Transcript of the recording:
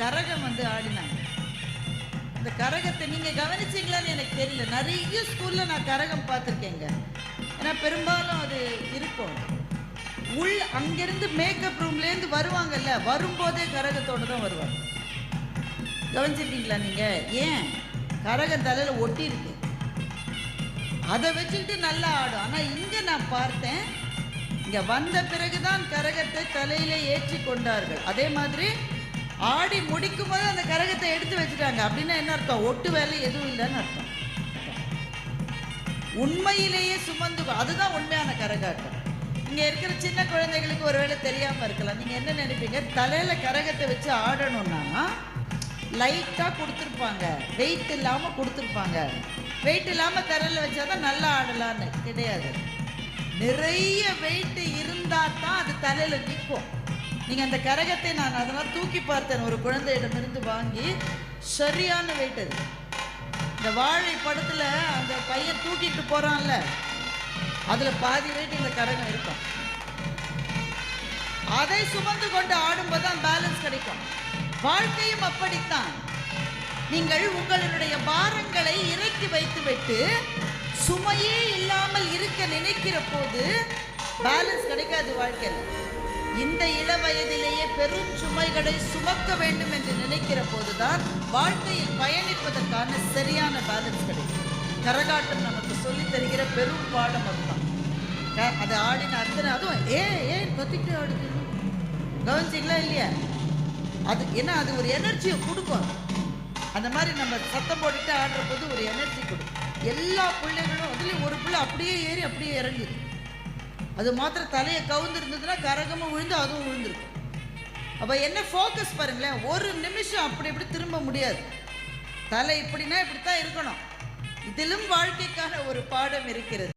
கரகம் வந்து ஆடினாங்க. அந்த கரகத்தை நீங்க கவனிச்சீங்களான்னு எனக்கு தெரியல. நிறைய ஸ்கூல்ல நான் கரகம் பார்த்துருக்கேங்க. ஏன்னா பெரும்பாலும் அது இருக்கும். அங்கிருந்து மேக்கப் ரூம்லேருந்து வருவாங்கல்ல, வரும்போதே கரகத்தோடு தான் வருவாங்க. கவனிச்சிருக்கீங்களா நீங்க? ஏன்? கரகம் தலையில் ஒட்டி இருக்கு, அதை வச்சுக்கிட்டு நல்லா ஆடும். ஆனால் இங்கே நான் பார்த்தேன், இங்கே வந்த பிறகுதான் கரகத்தை தலையிலே ஏற்றி கொண்டார்கள். அதே மாதிரி ஆடி முடிக்கும் போது அந்த கரகத்தை எடுத்து வச்சுட்டாங்க. அப்படின்னா என்ன அர்த்தம்? ஒட்டு வேலை எதுவும் இல்லைன்னு அர்த்தம். உண்மையிலேயே சுமந்து, அதுதான் உண்மையான கரகாட்டம். இங்கே இருக்கிற சின்ன குழந்தைகளுக்கு ஒருவேளை தெரியாமல் இருக்கலாம். நீங்கள் என்ன நினைப்பீங்க? தலையில் கரகத்தை வச்சு ஆடணும்னா லைட்டாக கொடுத்துருப்பாங்க, வெயிட் இல்லாமல் கொடுத்துருப்பாங்க. வெயிட் இல்லாமல் தரையில் வச்சா தான் நல்லா ஆடலான்னு கிடையாது. நிறைய வெயிட் இருந்தால் தான் அது தலையில் நிற்கும். நீங்கள் அந்த கரகத்தை நான் அதெல்லாம் தூக்கி பார்த்தேன் ஒரு குழந்தையிடமிருந்து வாங்கி. சரியான வெயிட் அது. இந்த வாழை படத்தில் அந்த பையன் தூக்கிட்டு போகிறான்ல, அதில் பாதி வெயிட் இந்த கரகம் இருக்கும். அதை சுமந்து கொண்டு ஆடும்போது தான் பேலன்ஸ் கிடைக்கும். வாழ்க்கையும் அப்படித்தான். நீங்கள் உங்களுடைய பாரங்களை இறக்கி வைத்துவிட்டு சுமையே இல்லாமல் இருக்க நினைக்கிற போது பேலன்ஸ் கிடைக்காது வாழ்க்கையில். இந்த இள வயதிலேயே பெரும் சுமைகளை சுமக்க வேண்டும் என்று நினைக்கிற போதுதான் வாழ்க்கையில் பயணிப்பதற்கான சரியான பேலன்ஸ் கிடைக்கும். கரகாட்டம் நமக்கு சொல்லி தருகிற பெரும் பாடம் அதுதான். அதை ஆடின அத்தனை, அதுவும் ஏன் கத்திட்டு ஆடுது, கவனிச்சிங்களா இல்லையா? அது ஏன்னா அது ஒரு எனர்ஜியை கொடுக்கும். அந்த மாதிரி நம்ம சத்தம் போட்டுட்டு ஆடுற போது ஒரு எனர்ஜி கொடுக்கும். எல்லா பிள்ளைகளும், அதுலேயும் ஒரு பிள்ளை அப்படியே ஏறி அப்படியே இறங்கிது. அது மாத்திரம் தலையை கவுந்துருந்ததுன்னா கரகமும் விழுந்து அதுவும் விழுந்திருக்கும். அப்போ என்ன ஃபோக்கஸ் பாருங்களேன். ஒரு நிமிஷம் அப்படி இப்படி திரும்ப முடியாது. தலை இப்படின்னா இப்படித்தான் இருக்கணும். இதிலும் வாழ்க்கைக்கான ஒரு பாடம் இருக்கிறது.